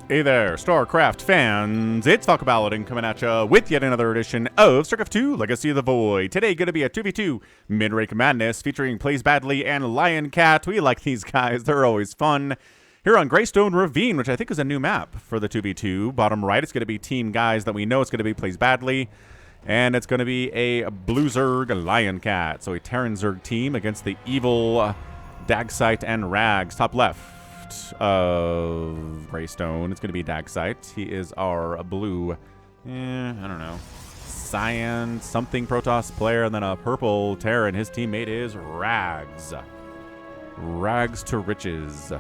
Hey there, StarCraft fans. It's Falcon Paladin coming at you with yet another edition of StarCraft 2 Legacy of the Void. Today going to be a 2v2 Midrank Madness featuring PlaysBadly and lioncat. We like these guys. They're always fun. Here on Graystone Ravine, which I think is a new map for the 2v2. Bottom right, it's going to be team guys that we know. It's going to be PlaysBadly. And it's going to be a Blue Zerg lioncat. So a Terran Zerg team against the evil Dagsite and Rags. Top left of Graystone, it's going to be Dagsite. He is our blue, I don't know, cyan something Protoss player, and then a purple Terran. His teammate is Rags. Rags to riches.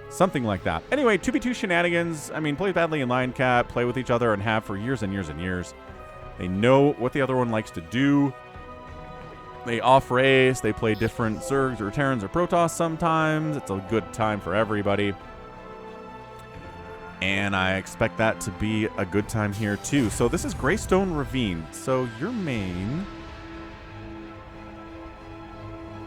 Something like that. Anyway, 2v2 shenanigans. I mean, PlaysBadly and lioncat play with each other and have for years and years and years. They know what the other one likes to do. They off-race, they play different Zergs or Terrans or Protoss sometimes. It's a good time for everybody. And I expect that to be a good time here too. So this is Graystone Ravine. So your main...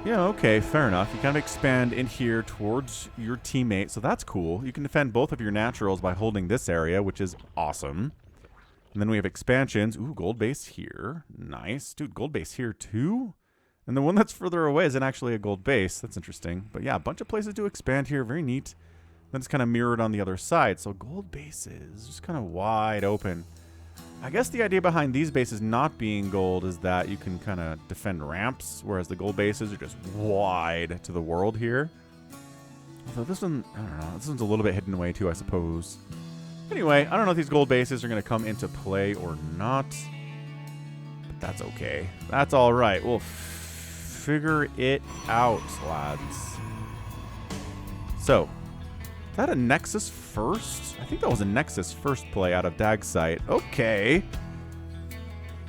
Yeah, okay, fair enough. You kind of expand in here towards your teammate, so that's cool. You can defend both of your naturals by holding this area, which is awesome. And then we have expansions. Ooh, gold base here. Nice. Dude, gold base here too? And the one that's further away isn't actually a gold base. That's interesting. But yeah, a bunch of places to expand here. Very neat. Then it's kind of mirrored on the other side. So gold bases, just kind of wide open. I guess the idea behind these bases not being gold is that you can kind of defend ramps, whereas the gold bases are just wide to the world here. Although this one, I don't know, this one's a little bit hidden away too, I suppose. Anyway, I don't know if these gold bases are going to come into play or not. But that's okay. That's all right. We'll figure it out, lads. So, is that a Nexus first? I think that was a Nexus first play out of Dagsite. Okay.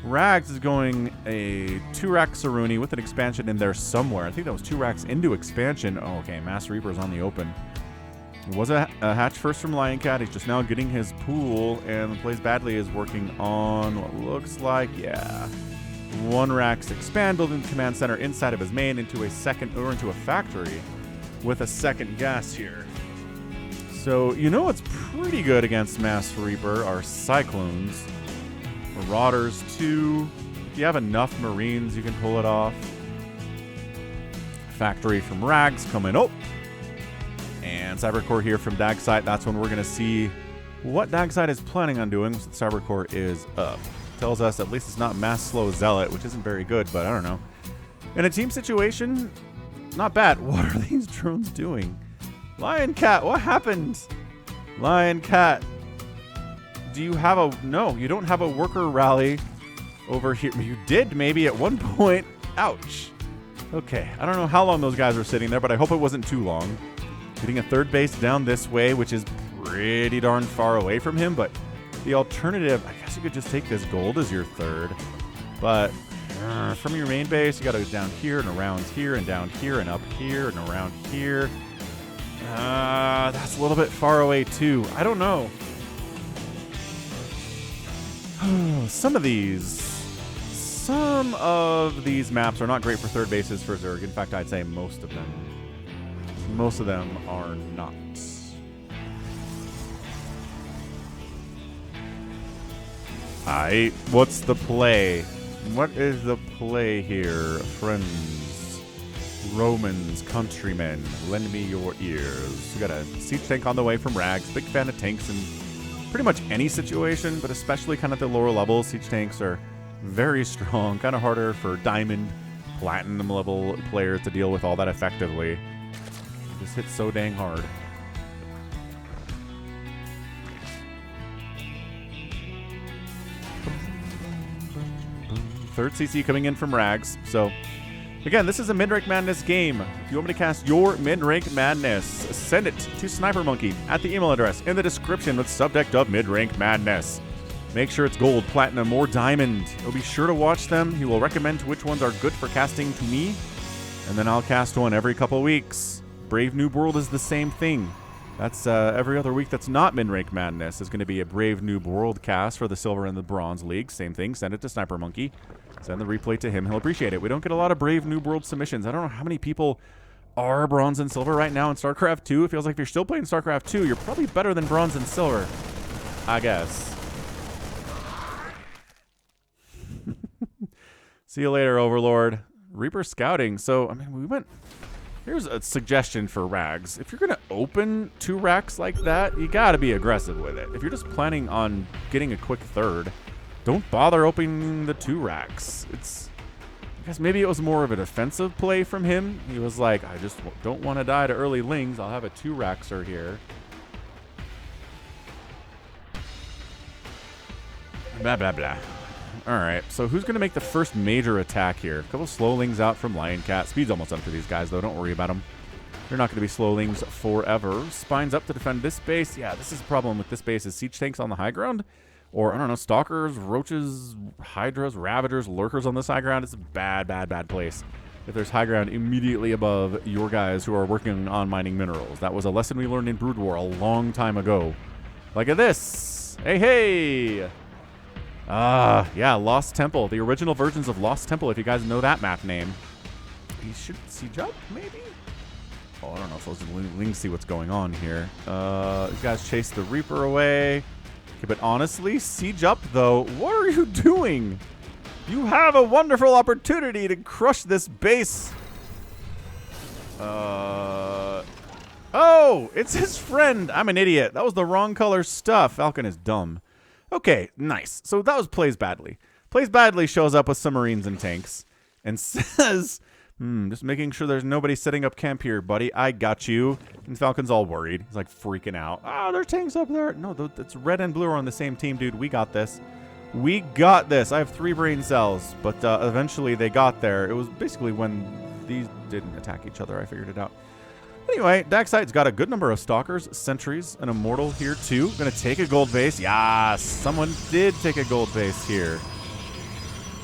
Rags is going a 2-rack Saruni with an expansion in there somewhere. I think that was 2 racks into expansion. Oh, okay. Mass Reaper's on the open. It was a hatch first from lioncat. He's just now getting his pool, and PlaysBadly is working on what looks like, yeah, 1 rack's expand, building the command center inside of his main into a second, or into a factory with a second gas here. So, you know what's pretty good against Mass Reaper are Cyclones. Marauders too. If you have enough Marines, you can pull it off. Factory from Rags coming up. And Cybercore here from Dagsite. That's when we're going to see what Dagsite is planning on doing once the Cybercore is up. Tells us at least it's not Mass Slow Zealot, which isn't very good, but I don't know. In a team situation, not bad. What are these drones doing? lioncat, what happened? lioncat, do you have a... No, you don't have a worker rally over here. You did maybe at one point. Ouch. Okay, I don't know how long those guys were sitting there, but I hope it wasn't too long. Getting a third base down this way, which is pretty darn far away from him, but the alternative, I guess you could just take this gold as your third, but from your main base, you got to go down here and around here and down here and up here and around here. That's a little bit far away too. I don't know. Some of these maps are not great for third bases for Zerg. In fact, I'd say most of them. Most of them are not. What's the play? What is the play here, friends? Romans, countrymen, lend me your ears. We got a siege tank on the way from Rags. Big fan of tanks in pretty much any situation, but especially kind of the lower levels. Siege tanks are very strong, kind of harder for diamond, platinum level players to deal with all that effectively. Just hit so dang hard. Third CC coming in from Rags. So, again, this is a Midrank Madness game. If you want me to cast your Midrank Madness, send it to Sniper Monkey at the email address in the description with subject of Midrank Madness. Make sure it's gold, platinum, or diamond. He'll be sure to watch them. He will recommend which ones are good for casting to me, and then I'll cast one every couple weeks. Brave New World is the same thing. That's every other week that's not Midrank Madness is going to be a Brave Noob World cast for the Silver and the Bronze League. Same thing. Send it to Sniper Monkey. Send the replay to him. He'll appreciate it. We don't get a lot of Brave Noob World submissions. I don't know how many people are bronze and silver right now in StarCraft 2. It feels like if you're still playing StarCraft 2, you're probably better than bronze and silver, I guess. See you later, Overlord. Reaper scouting. So, I mean, we went... Here's a suggestion for Rags. If you're going to open 2 racks like that, you got to be aggressive with it. If you're just planning on getting a quick third, don't bother opening the 2 racks. I guess maybe it was more of a defensive play from him. He was like, I just don't want to die to early lings. I'll have a 2-raxer here. Blah, blah, blah. All right, so who's going to make the first major attack here? A couple slowlings out from lioncat. Speed's almost up for these guys, though. Don't worry about them. They're not going to be slowlings forever. Spines up to defend this base. Yeah, this is the problem with this base is siege tanks on the high ground. Or, I don't know, stalkers, roaches, hydras, ravagers, lurkers on this high ground. It's a bad, bad, bad place. If there's high ground immediately above your guys who are working on mining minerals. That was a lesson we learned in Brood War a long time ago. Look at this. Hey, hey. Yeah, Lost Temple. The original versions of Lost Temple, if you guys know that map name. He should siege up, maybe? Oh, I don't know if those lings see what's going on here. These guys chase the Reaper away. Okay, but honestly, siege up, though. What are you doing? You have a wonderful opportunity to crush this base. Oh, it's his friend. I'm an idiot. That was the wrong color stuff. Falcon is dumb. Okay, nice. So that was PlaysBadly. PlaysBadly shows up with some Marines and tanks and says, just making sure there's nobody setting up camp here, buddy. I got you. And Falcon's all worried. He's like freaking out. Oh, there are tanks up there. No, it's red and blue are on the same team, dude. We got this. We got this. I have 3 brain cells, but eventually they got there. It was basically when these didn't attack each other. I figured it out. Anyway, Dagsite's got a good number of stalkers, sentries, an immortal here too. Gonna take a gold base. Yes, someone did take a gold base here.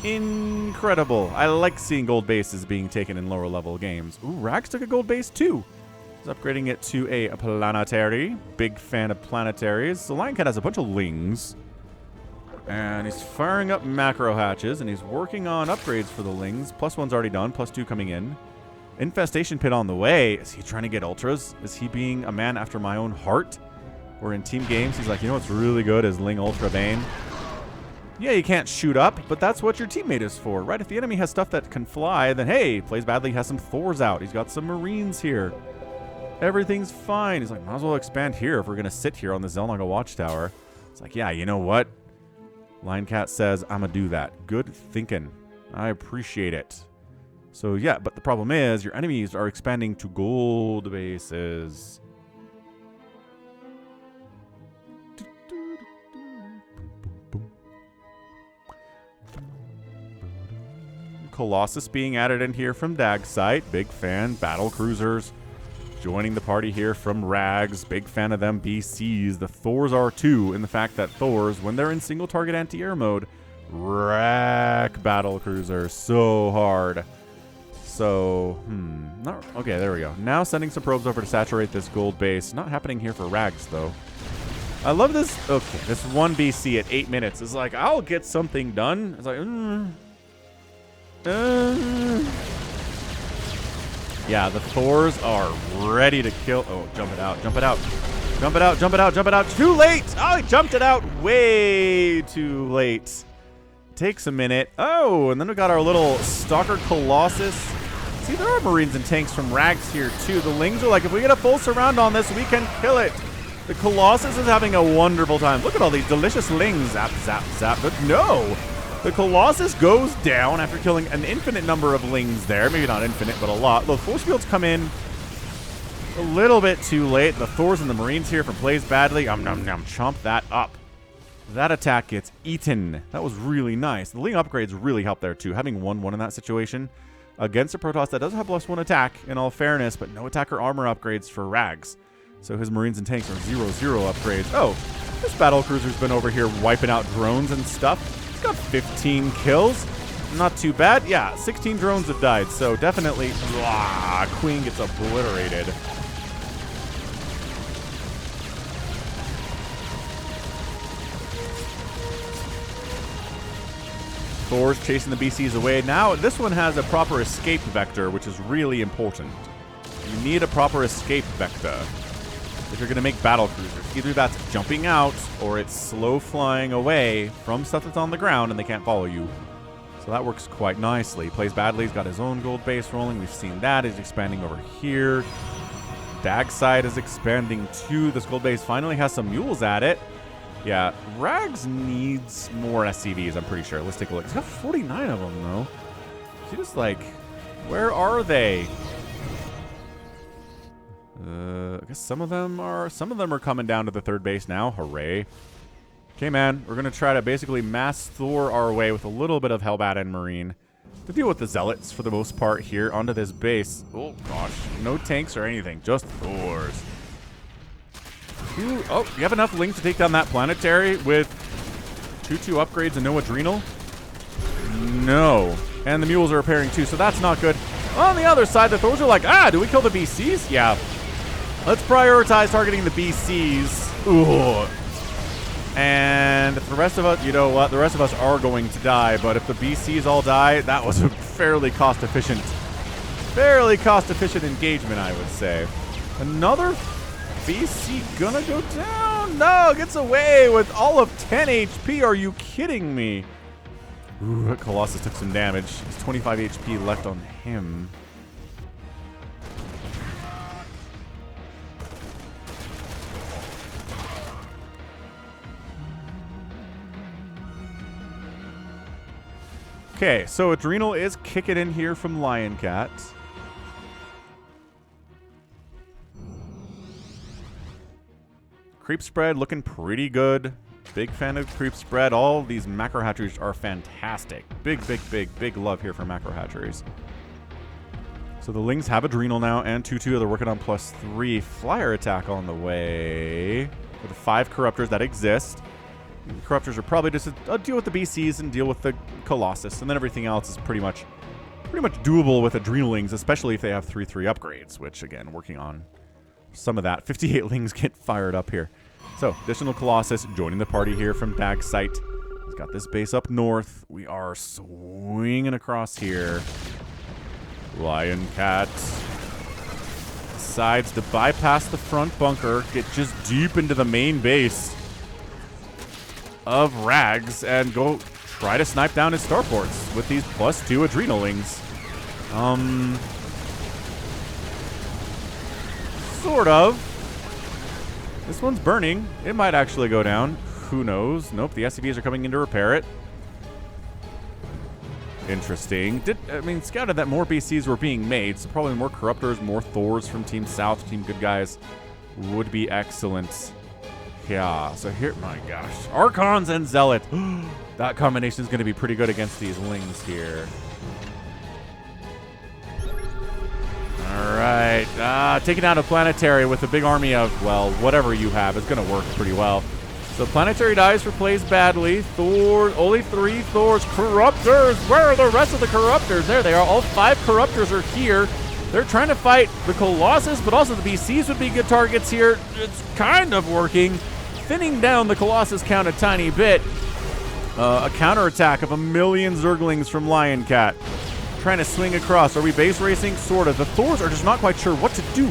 Incredible. I like seeing gold bases being taken in lower level games. Ooh, Rags took a gold base too. He's upgrading it to a planetary. Big fan of planetaries. So lioncat has a bunch of lings. And he's firing up macro hatches, and he's working on upgrades for the lings. +1's already done, +2 coming in. Infestation pit on the way. Is he trying to get ultras? Is he being a man after my own heart? Or in team games, he's like, you know what's really good is Ling Ultra Bane. Yeah, you can't shoot up, but that's what your teammate is for, right? If the enemy has stuff that can fly, then hey, PlaysBadly has some Thors out. He's got some Marines here. Everything's fine. He's like, might as well expand here if we're going to sit here on the Zelnaga Watchtower. It's like, yeah, you know what? lioncat says, I'm going to do that. Good thinking. I appreciate it. So yeah, but the problem is your enemies are expanding to gold bases. Colossus being added in here from Dagsite. Big fan. Battle cruisers joining the party here from Rags. Big fan of them BCs. The Thors are too, in the fact that Thors, when they're in single target anti-air mode, wreck battle cruisers so hard. So, okay, there we go. Now sending some probes over to saturate this gold base. Not happening here for Rags, though. I love this. Okay, this one BC at 8 minutes is like, I'll get something done. It's like, yeah, the Thors are ready to kill. Oh, jump it out, jump it out. Jump it out, jump it out, jump it out. Too late. Oh, he jumped it out way too late. Takes a minute. Oh, and then we got our little Stalker Colossus. See, there are Marines and tanks from Rags here, too. The Lings are like, if we get a full surround on this, we can kill it. The Colossus is having a wonderful time. Look at all these delicious Lings. Zap, zap, zap. But no. The Colossus goes down after killing an infinite number of Lings there. Maybe not infinite, but a lot. The force fields come in a little bit too late. The Thors and the Marines here from PlaysBadly. Chomp that up. That attack gets eaten. That was really nice. The Ling upgrades really helped there, too. Having 1-1 in that situation against a Protoss that does have +1 attack, in all fairness, but no attacker armor upgrades for Rags. So his Marines and tanks are 0-0 upgrades. Oh, this battle cruiser's been over here wiping out drones and stuff. He's got 15 kills. Not too bad. Yeah, 16 drones have died, so definitely... Queen gets obliterated. Thor's chasing the BCs away. Now, this one has a proper escape vector, which is really important. You need a proper escape vector if you're going to make battle cruisers. Either that's jumping out or it's slow flying away from stuff that's on the ground and they can't follow you. So that works quite nicely. PlaysBadly's got his own gold base rolling. We've seen that. He's expanding over here. Dagsite is expanding too. This gold base finally has some mules at it. Yeah, Rags needs more SCVs, I'm pretty sure. Let's take a look. He's got 49 of them, though. Is he just like, where are they? I guess some of them are coming down to the third base now. Hooray. Okay, man, we're going to try to basically mass Thor our way with a little bit of Hellbat and Marine to deal with the Zealots for the most part here onto this base. Oh, gosh. No tanks or anything, just Thors. Ooh, oh, you have enough Lings to take down that Planetary with 2-2 upgrades and no Adrenal? No. And the Mules are repairing too, so that's not good. On the other side, the Thors are like, do we kill the BCs? Yeah. Let's prioritize targeting the BCs. Ooh. And the rest of us, you know what? The rest of us are going to die, but if the BCs all die, that was a fairly cost-efficient engagement, I would say. Another BC gonna go down. No, gets away with all of 10 HP. Are you kidding me? Ooh, Colossus took some damage. There's 25 HP left on him. Okay, so Adrenal is kicking in here from lioncat. Creep spread looking pretty good. Big fan of creep spread. All these macro hatcheries are fantastic. Big love here for macro hatcheries. So the Lings have Adrenal now and 2-2. They're working on +3 flyer attack on the way for the 5 corruptors that exist. The corruptors are probably just deal with the BCs and deal with the Colossus, and then everything else is pretty much doable with Adrenalings, especially if they have 3-3 upgrades, which again, working on some of that. 58 Lings get fired up here. So, additional Colossus joining the party here from Dagsite. He's got this base up north. We are swinging across here. Lioncat decides to bypass the front bunker, get just deep into the main base of Rags, and go try to snipe down his starports with these +2 Adrenalings. Sort of. This one's burning. It might actually go down. Who knows? Nope, the SCVs are coming in to repair it. Interesting. Scouted that more BCs were being made, so probably more Corruptors, more Thors from Team South, Team Good Guys would be excellent. Yeah, so here, my gosh. Archons and Zealot. That combination is going to be pretty good against these Lings here. All right. Taking out a Planetary with a big army of, well, whatever you have is going to work pretty well. So Planetary dies for PlaysBadly. Thor, only 3 Thors. Corruptors. Where are the rest of the Corruptors? There they are. All 5 Corruptors are here. They're trying to fight the Colossus, but also the BCs would be good targets here. It's kind of working. Thinning down the Colossus count a tiny bit. A counterattack of 1 million Zerglings from Lioncat. Trying to swing across. Are we base racing? Sort of. The Thors are just not quite sure what to do.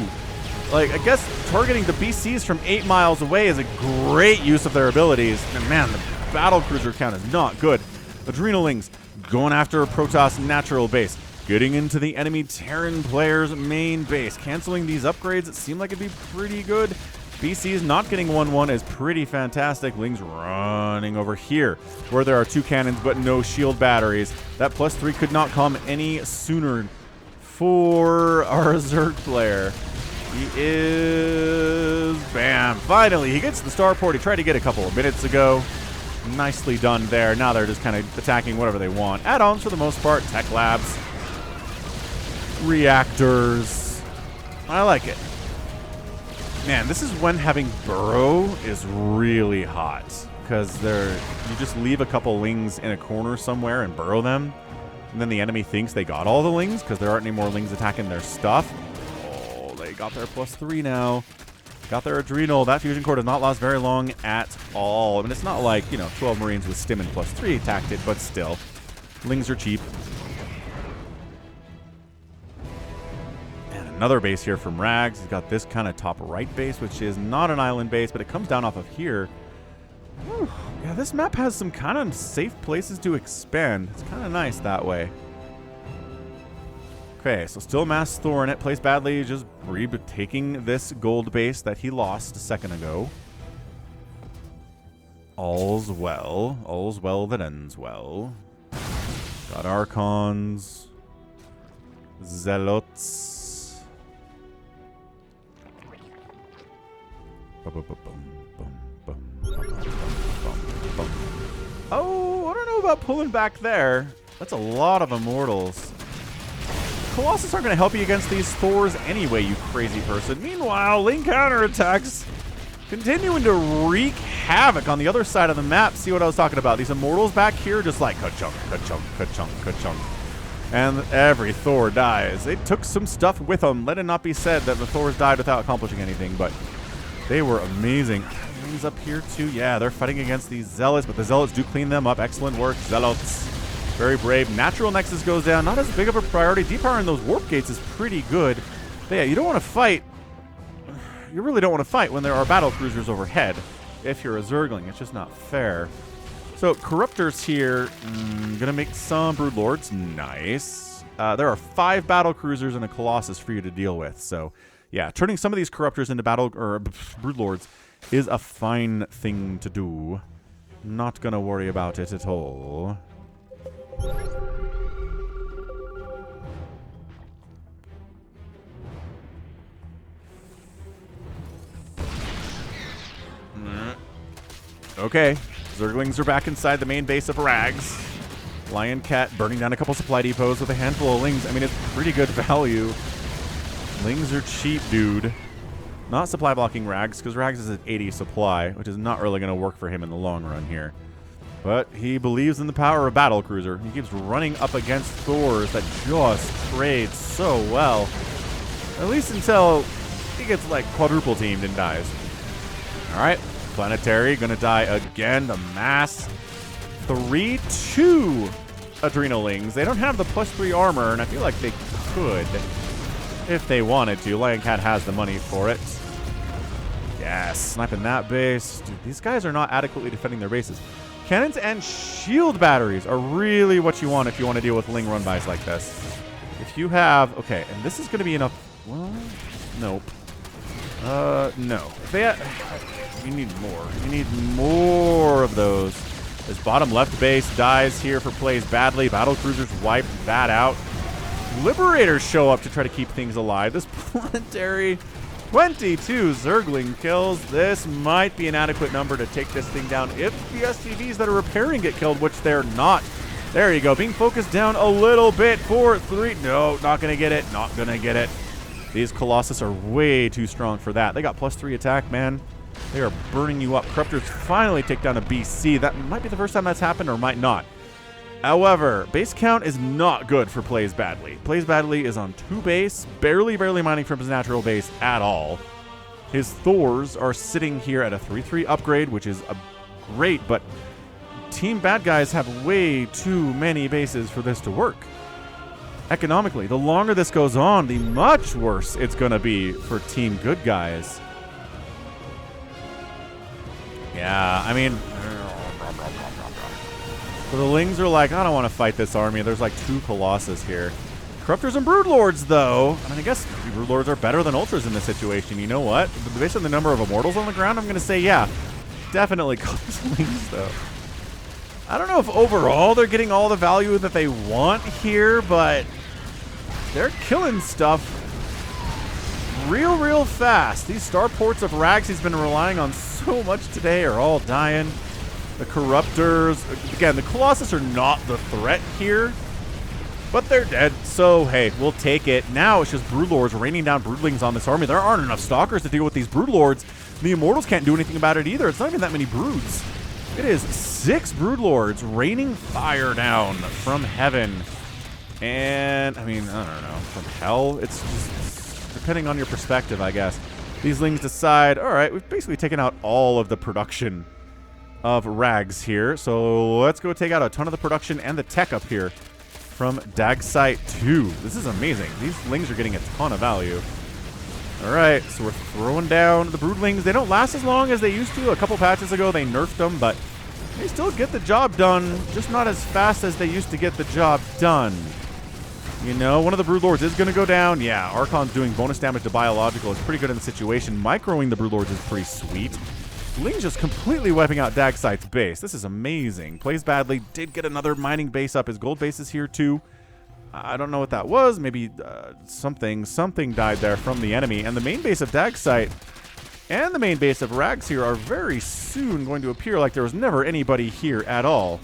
Like, I guess targeting the BCs from 8 miles away is a great use of their abilities. And man, the battle cruiser count is not good. Adrenalings going after a Protoss natural base. Getting into the enemy Terran player's main base. Canceling these upgrades, it seemed like it'd be pretty good. BC's not getting 1-1 is pretty fantastic. Lings running over here where there are 2 cannons but no shield batteries. That +3 could not come any sooner for our Zerg player. He is... Bam! Finally, he gets the starport he tried to get a couple of minutes ago. Nicely done there. Now they're just kind of attacking whatever they want. Add-ons for the most part. Tech labs. Reactors. I like it. Man, this is when having burrow is really hot, because you just leave a couple Lings in a corner somewhere and burrow them, and then the enemy thinks they got all the Lings because there aren't any more Lings attacking their stuff. Oh, they got their +3 now. Got their Adrenal. That fusion core does not last very long at all. I mean, it's not like, 12 Marines with Stim and +3 attacked it, but still. Lings are cheap. And another base here from Rags. He's got this kind of top right base, which is not an island base, but it comes down off of here. Whew. Yeah, this map has some kind of safe places to expand. It's kind of nice that way. Okay, so still Mass Thorn it. PlaysBadly just taking this gold base that he lost a second ago. All's well. All's well that ends well. Got Archons. Zealots. Oh, I don't know about pulling back there. That's a lot of Immortals. Colossus aren't going to help you against these Thors anyway, you crazy person. Meanwhile, lane counterattacks continuing to wreak havoc on the other side of the map. See what I was talking about? These Immortals back here just like ka-chunk, ka-chunk, ka-chunk, ka-chunk. And every Thor dies. They took some stuff with them. Let it not be said that the Thors died without accomplishing anything, but they were amazing. Rings up here too. Yeah, they're fighting against these Zealots, but the Zealots do clean them up. Excellent work, Zealots. Very brave. Natural Nexus goes down. Not as big of a priority. Depowering those Warp Gates is pretty good. But yeah, you don't want to fight. You really don't want to fight when there are battle cruisers overhead. If you're a Zergling, it's just not fair. So Corruptors here, gonna make some Broodlords. Nice. There are 5 battle cruisers and a Colossus for you to deal with. So yeah, turning some of these Corruptors into Broodlords is a fine thing to do. Not gonna worry about it at all. Okay, Zerglings are back inside the main base of Rags. Lioncat burning down a couple supply depots with a handful of Lings. I mean, it's pretty good value. Lings are cheap, dude. Not supply blocking Rags, because Rags is at 80 supply, which is not really going to work for him in the long run here. But he believes in the power of Battle Cruiser. He keeps running up against Thors that just trade so well. At least until he gets, like, quadruple teamed and dies. Alright, Planetary gonna die again. The mass. 3-2 Adrenalings. They don't have the +3 armor, and I feel like they could if they wanted to. Lioncat has the money for it. Yes, sniping that base. Dude, these guys are not adequately defending their bases. Cannons and shield batteries are really what you want if you want to deal with Ling run-bys like this. If you have... Okay, and this is going to be enough... Well, nope. No. If they you need more. You need more of those. This bottom left base dies here for PlaysBadly. Battle Cruisers wipe that out. Liberators show up to try to keep things alive. This Planetary... 22 Zergling kills. This might be an adequate number to take this thing down if the SCVs that are repairing get killed, which they're not. There you go. Being focused down a little bit for 3. No, not going to get it. Not going to get it. These Colossus are way too strong for that. They got +3 attack, man. They are burning you up. Corruptors finally take down a BC. That might be the first time that's happened or might not. However, base count is not good for PlaysBadly. PlaysBadly is on 2 base, barely mining from his natural base at all. His Thors are sitting here at a 3-3 upgrade, which is great, but Team Bad Guys have way too many bases for this to work. Economically, the longer this goes on, the much worse it's going to be for Team Good Guys. Yeah, I mean... So the Lings are like, I don't want to fight this army. There's like 2 Colossus here. Corruptors and Broodlords, though. I mean, I guess Broodlords are better than Ultras in this situation. You know what? Based on the number of Immortals on the ground, I'm going to say, yeah. Definitely Lings, though. I don't know if overall they're getting all the value that they want here, but they're killing stuff real fast. These starports of Rags he's been relying on so much today are all dying. The Corruptors, again, the Colossus are not the threat here, but they're dead, so hey, we'll take it. Now it's just Broodlords raining down Broodlings on this army. There aren't enough Stalkers to deal with these Broodlords. The Immortals can't do anything about it either. It's not even that many Broods. It is 6 Broodlords raining fire down from heaven. And, I mean, I don't know, from hell? It's just, depending on your perspective, I guess. These Lings decide, all right, we've basically taken out all of the production of Rags here, so let's go take out a ton of the production and the tech up here. from Dagsite 2. This is amazing. These lings are getting a ton of value. All right, so we're throwing down the broodlings. They don't last as long as they used to. A couple patches ago, they nerfed them, but they still get the job done, just not as fast as they used to get the job done. You know, one of the broodlords is going to go down. Yeah, Archon's doing bonus damage to biological. It's pretty good in the situation. Microing the broodlords is pretty sweet. Ling's just completely wiping out Dagsite's base. This is amazing. PlaysBadly did get another mining base up. His gold base is here too. I don't know what that was. Maybe something died there from the enemy. And the main base of Dagsite and the main base of Rags here are very soon going to appear like there was never anybody here at all.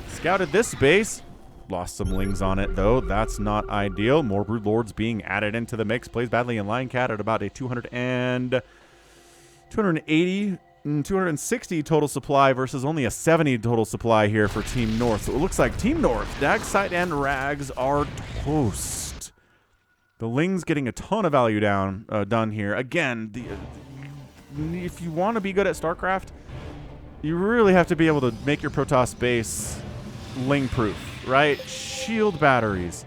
Scouted this base. Lost some lings on it, though. That's not ideal. More broodlords being added into the mix. PlaysBadly and lioncat at about a 260 total supply versus only a 70 total supply here for Team North. So it looks like Team North, Dagsite and Rags are toast. The lings getting a ton of value done here. Again, if you want to be good at StarCraft, you really have to be able to make your Protoss base ling-proof, right? Shield batteries.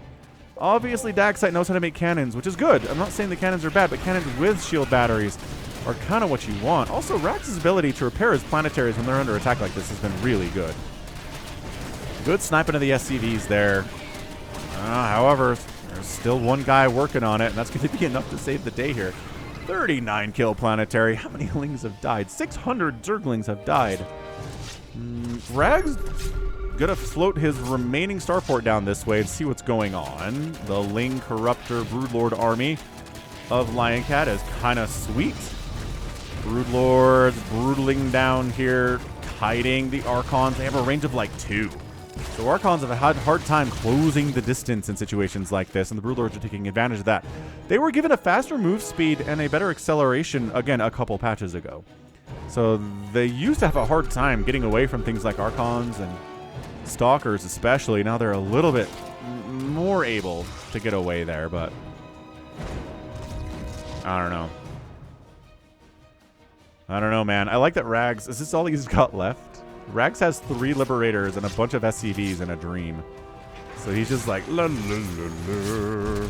Obviously, Dagsite knows how to make cannons, which is good. I'm not saying the cannons are bad, but cannons with shield batteries are kind of what you want. Also, Rags' ability to repair his planetaries when they're under attack like this has been really good. Good sniping of the SCVs there. However, there's still one guy working on it, and that's going to be enough to save the day here. 39 kill planetary. How many lings have died? 600 zerglings have died. Rags gonna float his remaining starport down this way and see what's going on. The Ling Corruptor Broodlord army of lioncat is kind of sweet. Broodlords broodling down here, kiting the Archons. They have a range of like 2. So Archons have had a hard time closing the distance in situations like this, and the Broodlords are taking advantage of that. They were given a faster move speed and a better acceleration, again, a couple patches ago. So they used to have a hard time getting away from things like Archons and Stalkers especially. Now they're a little bit more able to get away there, but I don't know. I don't know, man. I like that Rags... Is this all he's got left? Rags has 3 Liberators and a bunch of SCVs in a dream. So he's just like... La, la, la, la.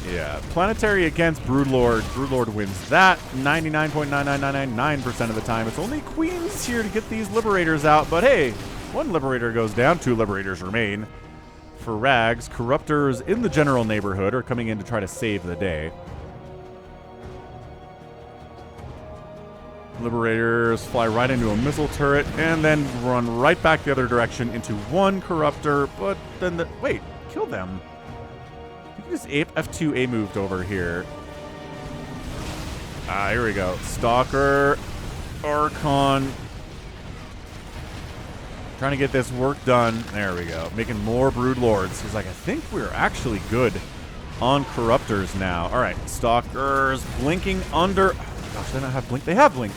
Yeah. Planetary against Broodlord. Broodlord wins that 99.99999% of the time. It's only Queens here to get these Liberators out. But hey, 1 Liberator goes down. 2 Liberators remain. For Rags, Corruptors in the general neighborhood are coming in to try to save the day. Liberators fly right into a missile turret and then run right back the other direction into 1 Corruptor, but then wait, kill them. You can just F2 A moved over here. Here we go. Stalker, Archon. Trying to get this work done. There we go. Making more Broodlords. He's like, I think we're actually good on Corruptors now. All right, Stalkers blinking under... Gosh, they don't have blink. They have blink.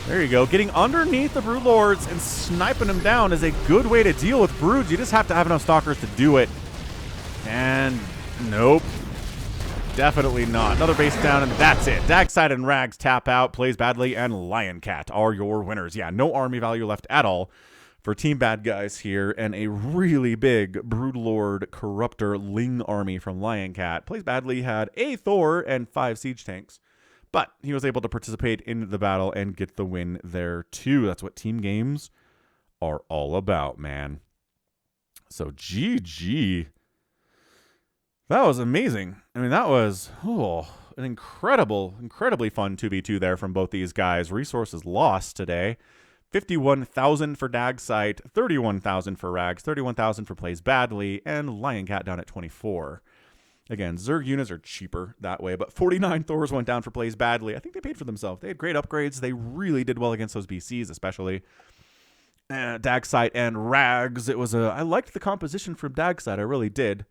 There you go. Getting underneath the Broodlords and sniping them down is a good way to deal with Broods. You just have to have enough Stalkers to do it. And nope. Definitely not. Another base down, and that's it. Dagsite and Rags tap out. PlaysBadly and lioncat are your winners. Yeah, no army value left at all for Team Bad Guys here, and a really big Broodlord Corruptor Ling army from lioncat. PlaysBadly had a Thor and 5 siege tanks. But he was able to participate in the battle and get the win there, too. That's what team games are all about, man. So, GG. That was amazing. I mean, that was an incredibly fun 2v2 there from both these guys. Resources lost today. 51,000 for Dagsite, 31,000 for Rags, 31,000 for PlaysBadly, and lioncat down at 24. Again, Zerg units are cheaper that way, but 49 Thors went down for PlaysBadly. I think they paid for themselves. They had great upgrades. They really did well against those BCs, especially. Dagsite and Rags. I liked the composition from Dagsite. I really did.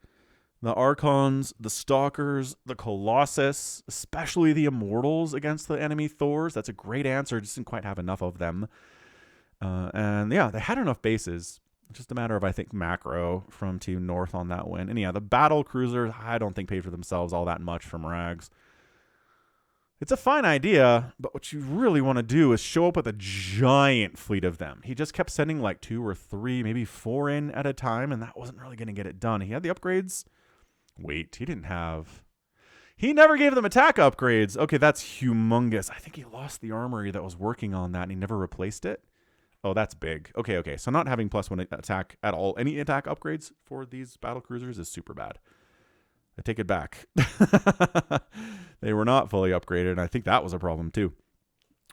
The Archons, the Stalkers, the Colossus, especially the Immortals against the enemy Thors. That's a great answer. Just didn't quite have enough of them. And yeah, they had enough bases. Just a matter of, I think, macro from Team North on that win. And yeah, the battle cruisers, I don't think paid for themselves all that much from Rags. It's a fine idea, but what you really want to do is show up with a giant fleet of them. He just kept sending like 2 or 3, maybe 4 in at a time, and that wasn't really going to get it done. He had the upgrades. Wait, he didn't have... He never gave them attack upgrades. Okay, that's humongous. I think he lost the armory that was working on that, and he never replaced it. Oh, that's big. Okay. So not having +1 attack at all, any attack upgrades for these battle cruisers is super bad. I take it back. They were not fully upgraded, and I think that was a problem too.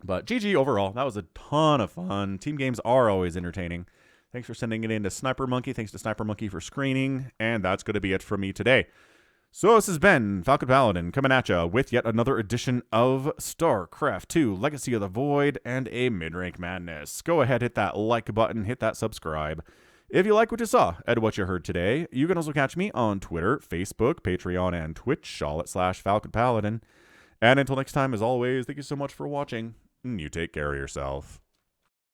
But GG overall. That was a ton of fun. Team games are always entertaining. Thanks for sending it in to Sniper Monkey. Thanks to Sniper Monkey for screening. And that's going to be it from me today. So this has been Falcon Paladin coming at you with yet another edition of StarCraft 2, Legacy of the Void, and a mid-rank madness. Go ahead, hit that like button, hit that subscribe. If you like what you saw and what you heard today, you can also catch me on Twitter, Facebook, Patreon, and Twitch, all at /Falcon Paladin. And until next time, as always, thank you so much for watching, and you take care of yourself.